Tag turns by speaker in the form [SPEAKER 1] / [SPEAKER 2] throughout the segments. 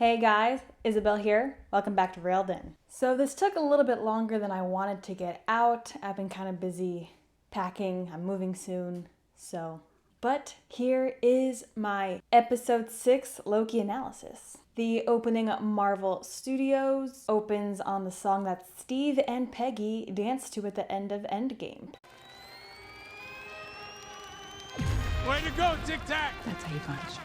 [SPEAKER 1] Hey guys, Isabel here. Welcome back to Railed In. So this took a little bit longer than I wanted to get out. I've been kind of busy packing. I'm moving soon, But here is my episode 6 Loki analysis. The opening Marvel Studios opens on the song that Steve and Peggy danced to at the end of Endgame.
[SPEAKER 2] Way to go, Tic Tac!
[SPEAKER 3] That's how you punish.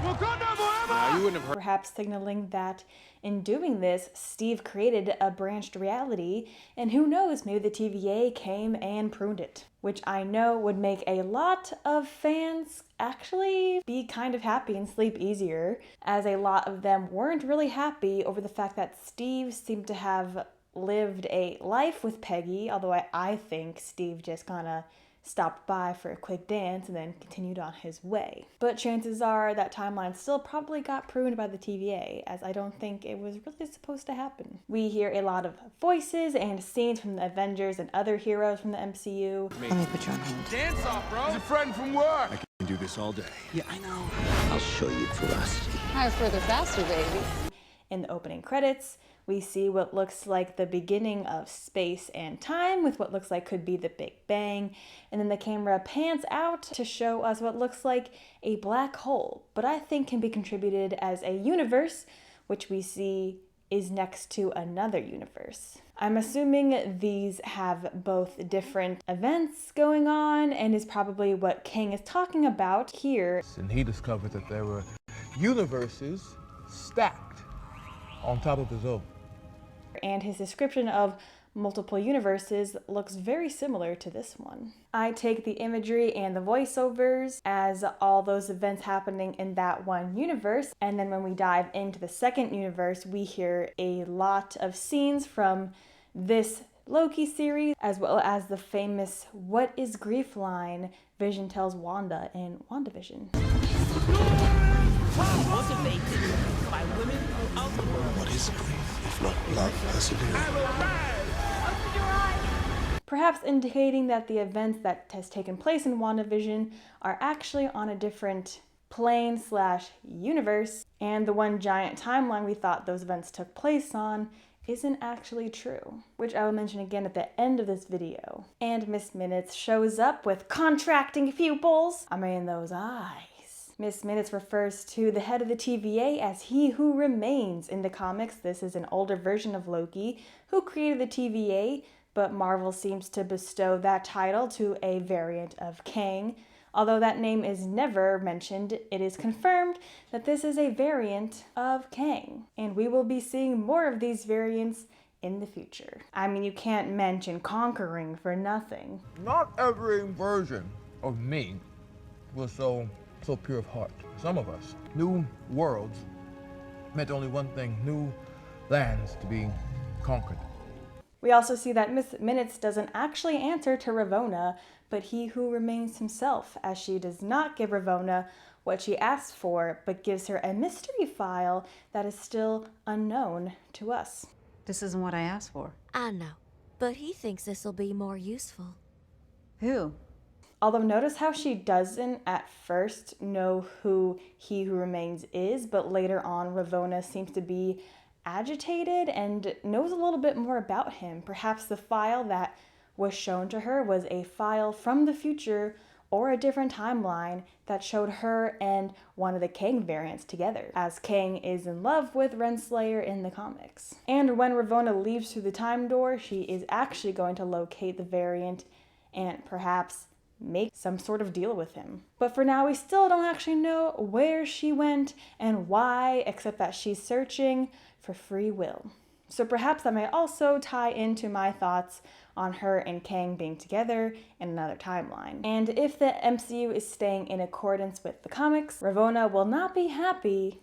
[SPEAKER 2] Wakanda forever!
[SPEAKER 4] Now, you wouldn't have heard.
[SPEAKER 1] Perhaps signaling that in doing this, Steve created a branched reality, and who knows, maybe the TVA came and pruned it. Which I know would make a lot of fans actually be kind of happy and sleep easier, as a lot of them weren't really happy over the fact that Steve seemed to have lived a life with Peggy, although I think Steve just kind of stopped by for a quick dance and then continued on his way. But chances are that timeline still probably got pruned by the TVA, as I don't think it was really supposed to happen. We hear a lot of voices and scenes from the Avengers and other heroes from the MCU.
[SPEAKER 3] Let me put you on hold.
[SPEAKER 2] Dance off, bro! He's a friend from work!
[SPEAKER 4] I can do this all day.
[SPEAKER 3] Yeah, I know.
[SPEAKER 4] I'll show you ferocity.
[SPEAKER 5] Higher, further, faster, baby.
[SPEAKER 1] In the opening credits, we see what looks like the beginning of space and time with what looks like could be the Big Bang, and then the camera pans out to show us what looks like a black hole, but I think can be contributed as a universe, which we see is next to another universe. I'm assuming these have both different events going on and is probably what Kang is talking about here.
[SPEAKER 6] And he discovered that there were universes stacked on top of his own.
[SPEAKER 1] And his description of multiple universes looks very similar to this one. I take the imagery and the voiceovers as all those events happening in that one universe, and then when we dive into the second universe, we hear a lot of scenes from this Loki series, as well as the famous "What is grief" line Vision tells Wanda in WandaVision.
[SPEAKER 7] Motivated by women of the world.
[SPEAKER 4] What is grief, if not love persevering?
[SPEAKER 1] Perhaps indicating that the events that has taken place in WandaVision are actually on a different plane/universe, and the one giant timeline we thought those events took place on isn't actually true, which I will mention again at the end of this video. And Miss Minutes shows up with contracting pupils. I mean, those eyes. Miss Minutes refers to the head of the TVA as He Who Remains. In the comics, this is an older version of Loki, who created the TVA, but Marvel seems to bestow that title to a variant of Kang. Although that name is never mentioned, it is confirmed that this is a variant of Kang, and we will be seeing more of these variants in the future. I mean, you can't mention conquering for nothing.
[SPEAKER 6] Not every version of me was so pure of heart. Some of us, new worlds meant only one thing: new lands to be conquered.
[SPEAKER 1] We also see that Miss Minutes doesn't actually answer to Ravonna, but He Who Remains himself, as she does not give Ravonna what she asked for, but gives her a mystery file that is still unknown to us.
[SPEAKER 3] This isn't what I asked for.
[SPEAKER 5] I know, but he thinks this'll be more useful.
[SPEAKER 3] Who?
[SPEAKER 1] Although notice how she doesn't at first know who He Who Remains is, but later on Ravonna seems to be agitated and knows a little bit more about him. Perhaps the file that was shown to her was a file from the future or a different timeline that showed her and one of the Kang variants together, as Kang is in love with Renslayer in the comics. And when Ravonna leaves through the time door, she is actually going to locate the variant and perhaps make some sort of deal with him. But for now, we still don't actually know where she went and why, except that she's searching for free will. So perhaps that may also tie into my thoughts on her and Kang being together in another timeline. And if the MCU is staying in accordance with the comics, Ravonna will not be happy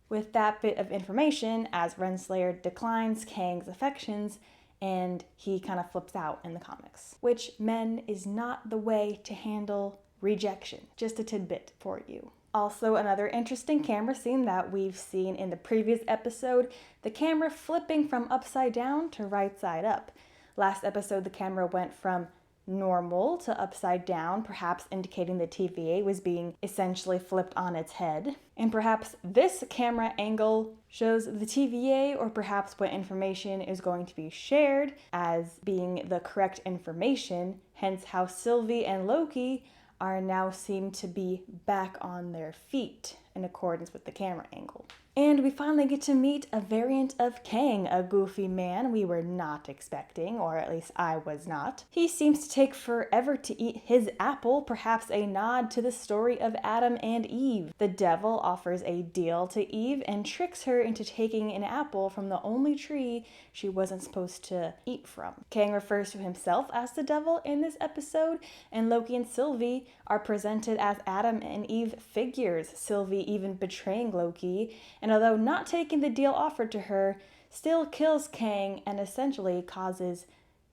[SPEAKER 1] with that bit of information, as Renslayer declines Kang's affections and he kind of flips out in the comics, which, men, is not the way to handle rejection. Just a tidbit for you. Also, another interesting camera scene that we've seen in the previous episode, the camera flipping from upside down to right side up. Last episode, the camera went from normal to upside down, perhaps indicating the TVA was being essentially flipped on its head. And perhaps this camera angle shows the TVA, or perhaps what information is going to be shared as being the correct information, hence how Sylvie and Loki are now seen to be back on their feet in accordance with the camera angle. And we finally get to meet a variant of Kang, a goofy man we were not expecting, or at least I was not. He seems to take forever to eat his apple, perhaps a nod to the story of Adam and Eve. The devil offers a deal to Eve and tricks her into taking an apple from the only tree she wasn't supposed to eat from. Kang refers to himself as the devil in this episode, and Loki and Sylvie are presented as Adam and Eve figures, Sylvie even betraying Loki, and although not taking the deal offered to her, still kills Kang and essentially causes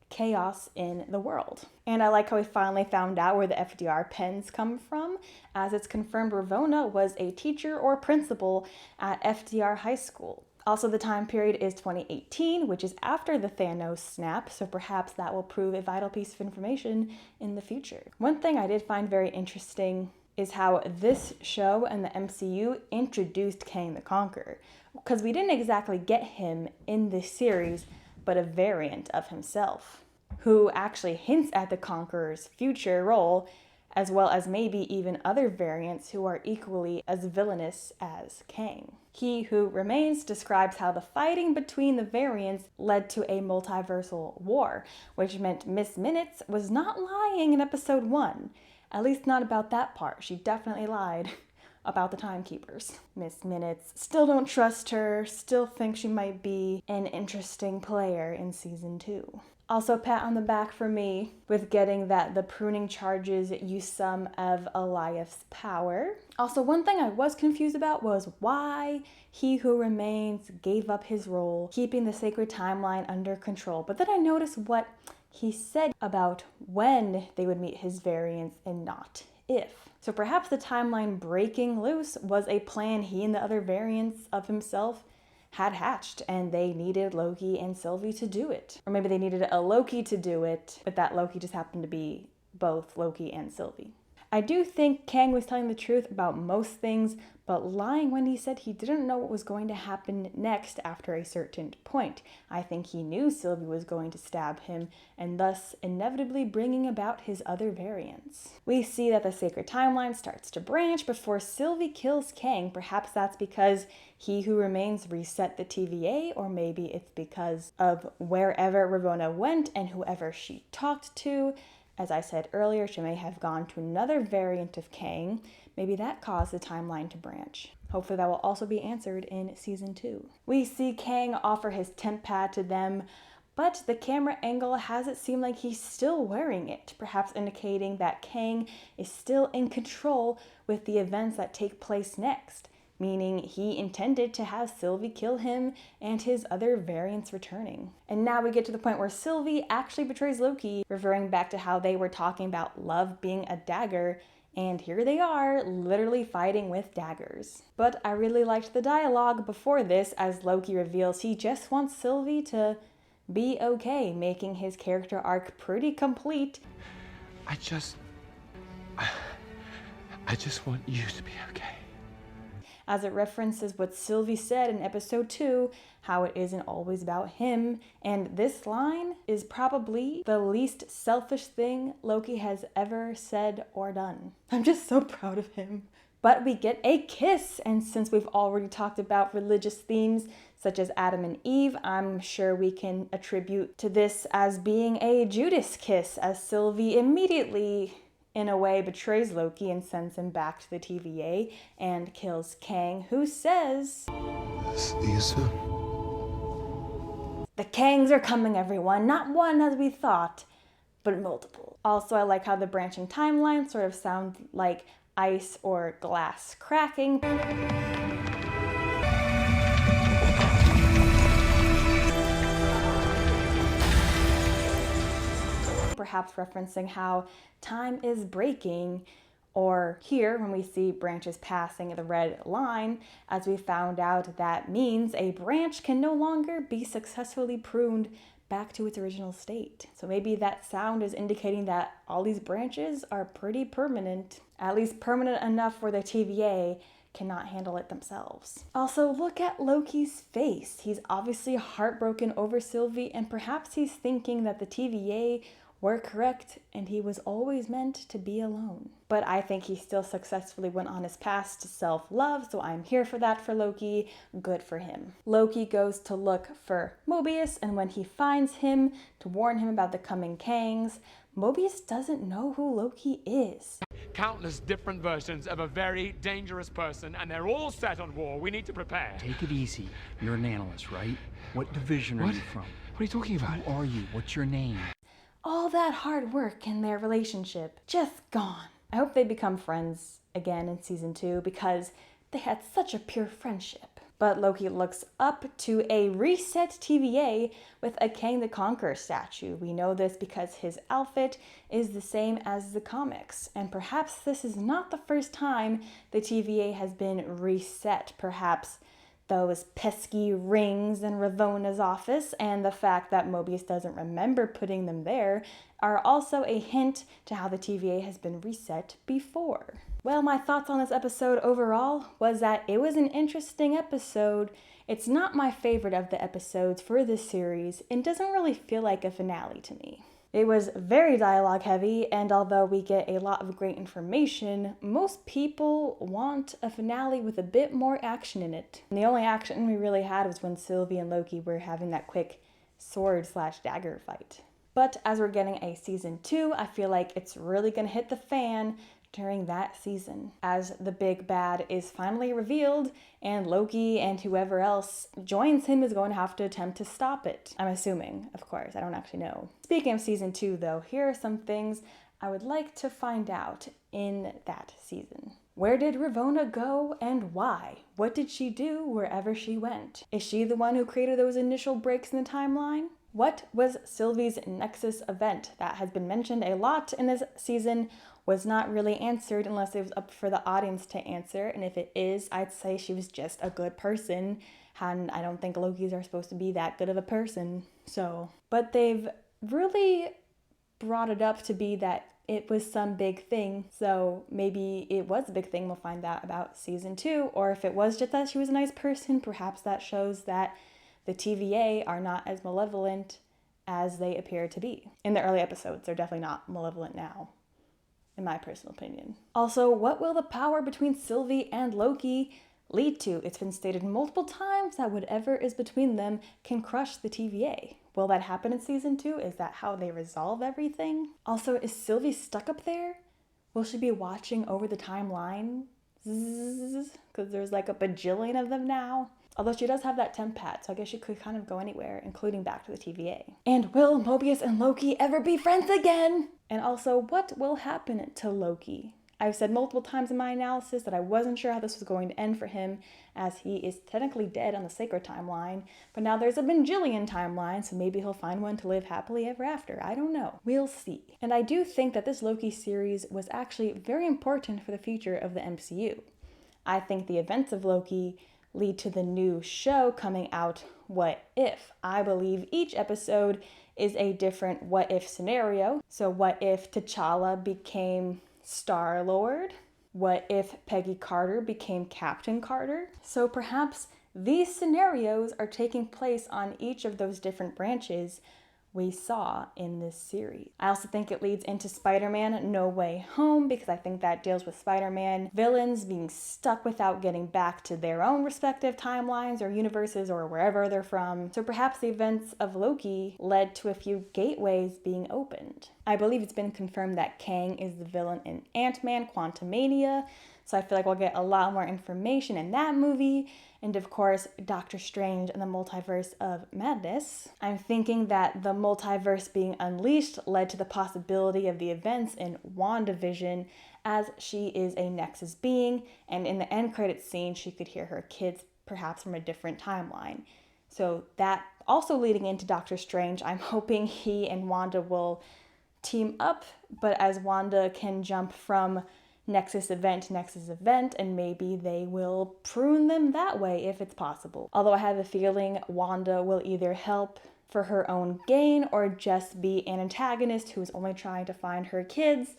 [SPEAKER 1] chaos in the world. And I like how we finally found out where the FDR pens come from, as it's confirmed Ravonna was a teacher or principal at FDR High School. Also, the time period is 2018, which is after the Thanos snap, so perhaps that will prove a vital piece of information in the future. One thing I did find very interesting is how this show and the MCU introduced Kang the Conqueror, because we didn't exactly get him in this series, but a variant of himself, who actually hints at the Conqueror's future role, as well as maybe even other variants who are equally as villainous as Kang. He Who Remains describes how the fighting between the variants led to a multiversal war, which meant Miss Minutes was not lying in episode 1. At least not about that part. She definitely lied about the timekeepers. Miss Minutes, still don't trust her, still think she might be an interesting player in season 2. Also, pat on the back for me with getting that the pruning charges use some of Eliath's power. Also, one thing I was confused about was why He Who Remains gave up his role, keeping the sacred timeline under control. But then I noticed what he said about when they would meet his variants and not if. So perhaps the timeline breaking loose was a plan he and the other variants of himself had hatched, and they needed Loki and Sylvie to do it. Or maybe they needed a Loki to do it, but that Loki just happened to be both Loki and Sylvie. I do think Kang was telling the truth about most things, but lying when he said he didn't know what was going to happen next after a certain point. I think he knew Sylvie was going to stab him, and thus inevitably bringing about his other variants. We see that the sacred timeline starts to branch before Sylvie kills Kang. Perhaps that's because He Who Remains reset the TVA, or maybe it's because of wherever Ravonna went and whoever she talked to. As I said earlier, she may have gone to another variant of Kang. Maybe that caused the timeline to branch. Hopefully that will also be answered in season 2. We see Kang offer his temp pad to them, but the camera angle has it seem like he's still wearing it, perhaps indicating that Kang is still in control with the events that take place next, meaning he intended to have Sylvie kill him and his other variants returning. And now we get to the point where Sylvie actually betrays Loki, referring back to how they were talking about love being a dagger, and here they are, literally fighting with daggers. But I really liked the dialogue before this, as Loki reveals he just wants Sylvie to be okay, making his character arc pretty complete.
[SPEAKER 2] I just want you to be okay.
[SPEAKER 1] As it references what Sylvie said in episode 2, how it isn't always about him, and this line is probably the least selfish thing Loki has ever said or done. I'm just so proud of him. But we get a kiss, and since we've already talked about religious themes such as Adam and Eve, I'm sure we can attribute to this as being a Judas kiss, as Sylvie immediately in a way betrays Loki and sends him back to the TVA and kills Kang, who says,
[SPEAKER 4] See you soon.
[SPEAKER 1] "The Kangs are coming, everyone. Not one as we thought, but multiple." Also, I like how the branching timelines sort of sound like ice or glass cracking. Perhaps referencing how time is breaking, or here when we see branches passing the red line, as we found out that means a branch can no longer be successfully pruned back to its original state. So maybe that sound is indicating that all these branches are pretty permanent, at least permanent enough where the TVA cannot handle it themselves. Also, look at Loki's face. He's obviously heartbroken over Sylvie, and perhaps he's thinking that the TVA were correct and he was always meant to be alone. But I think he still successfully went on his path to self-love, so I'm here for that for Loki. Good for him. Loki goes to look for Mobius, and when he finds him to warn him about the coming Kangs, Mobius doesn't know who Loki is.
[SPEAKER 2] Countless different versions of a very dangerous person, and they're all set on war. We need to prepare.
[SPEAKER 8] Take it easy. You're an analyst, right? What division are you from?
[SPEAKER 2] What are you talking about?
[SPEAKER 8] Who are you? What's your name?
[SPEAKER 1] All that hard work in their relationship just gone. I hope they become friends again in season 2 because they had such a pure friendship. But Loki looks up to a reset TVA with a Kang the Conqueror statue. We know this because his outfit is the same as the comics. And perhaps this is not the first time the TVA has been reset. Perhaps those pesky rings in Ravona's office and the fact that Mobius doesn't remember putting them there are also a hint to how the TVA has been reset before. Well, my thoughts on this episode overall was that it was an interesting episode. It's not my favorite of the episodes for this series and doesn't really feel like a finale to me. It was very dialogue heavy, and although we get a lot of great information, most people want a finale with a bit more action in it. And the only action we really had was when Sylvie and Loki were having that quick sword/dagger fight. But as we're getting a season 2, I feel like it's really gonna hit the fan during that season, as the big bad is finally revealed and Loki and whoever else joins him is going to have to attempt to stop it. I'm assuming, of course, I don't actually know. Speaking of season 2 though, here are some things I would like to find out in that season. Where did Ravonna go and why? What did she do wherever she went? Is she the one who created those initial breaks in the timeline? What was Sylvie's Nexus event that has been mentioned a lot in this season, was not really answered unless it was up for the audience to answer, and if it is, I'd say she was just a good person, and I don't think Lokis are supposed to be that good of a person, so. But they've really brought it up to be that it was some big thing, so maybe it was a big thing. We'll find out about season 2, or if it was just that she was a nice person, perhaps that shows that the TVA are not as malevolent as they appear to be. In the early episodes, they're definitely not malevolent now, in my personal opinion. Also, what will the power between Sylvie and Loki lead to? It's been stated multiple times that whatever is between them can crush the TVA. Will that happen in season 2? Is that how they resolve everything? Also, is Sylvie stuck up there? Will she be watching over the timeline? Because there's like a bajillion of them now. Although she does have that temp pad, so I guess she could kind of go anywhere, including back to the TVA. And will Mobius and Loki ever be friends again? And also, what will happen to Loki? I've said multiple times in my analysis that I wasn't sure how this was going to end for him, as he is technically dead on the sacred timeline, but now there's a bajillion timeline, so maybe he'll find one to live happily ever after. I don't know. We'll see. And I do think that this Loki series was actually very important for the future of the MCU. I think the events of Loki lead to the new show coming out, What If. I believe each episode is a different what if scenario. So what if T'Challa became Star-Lord? What if Peggy Carter became Captain Carter? So perhaps these scenarios are taking place on each of those different branches we saw in this series. I also think it leads into Spider-Man No Way Home, because I think that deals with Spider-Man villains being stuck without getting back to their own respective timelines or universes or wherever they're from. So perhaps the events of Loki led to a few gateways being opened. I believe it's been confirmed that Kang is the villain in Ant-Man Quantumania, so I feel like we'll get a lot more information in that movie. And of course, Doctor Strange and the Multiverse of Madness. I'm thinking that the multiverse being unleashed led to the possibility of the events in WandaVision, as she is a Nexus being, and in the end credits scene, she could hear her kids perhaps from a different timeline. So that also leading into Doctor Strange, I'm hoping he and Wanda will team up, but as Wanda can jump from Nexus event to Nexus event, and maybe they will prune them that way if it's possible. Although I have a feeling Wanda will either help for her own gain or just be an antagonist who is only trying to find her kids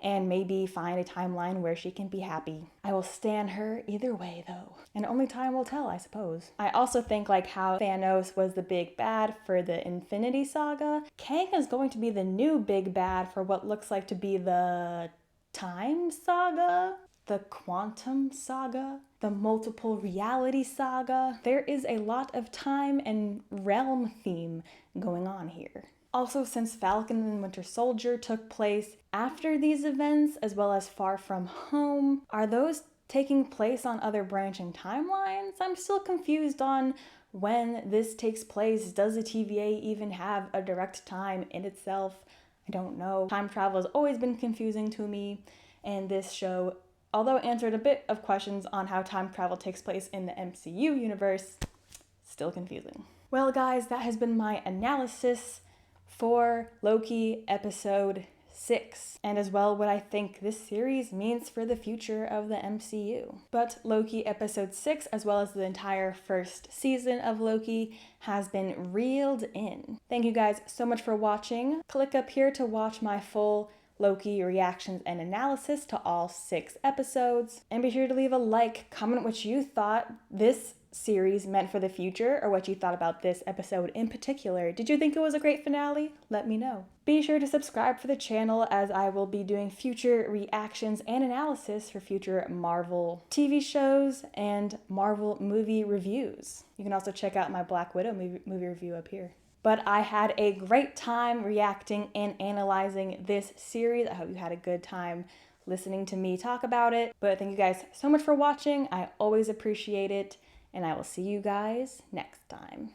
[SPEAKER 1] and maybe find a timeline where she can be happy. I will stan her either way though, and only time will tell, I suppose. I also think like how Thanos was the big bad for the Infinity Saga, Kang is going to be the new big bad for what looks like to be the Time Saga, the Quantum Saga, the Multiple Reality Saga. There is a lot of time and realm theme going on here. Also, since Falcon and Winter Soldier took place after these events, as well as Far From Home, are those taking place on other branching timelines? I'm still confused on when this takes place. Does the TVA even have a direct time in itself? I don't know. Time travel has always been confusing to me, and this show, although it answered a bit of questions on how time travel takes place in the MCU universe, still confusing. Well guys, that has been my analysis for Loki episode 6, and as well what I think this series means for the future of the MCU. But Loki episode 6, as well as the entire first season of Loki, has been reeled in. Thank you guys so much for watching. Click up here to watch my full Loki reactions and analysis to all 6 episodes. And be sure to leave a like, comment what you thought this series meant for the future, or what you thought about this episode in particular. Did you think it was a great finale? Let me know. Be sure to subscribe for the channel, as I will be doing future reactions and analysis for future Marvel TV shows and Marvel movie reviews. You can also check out my Black Widow movie review up here. But I had a great time reacting and analyzing this series. I hope you had a good time listening to me talk about it. But thank you guys so much for watching. I always appreciate it. And I will see you guys next time.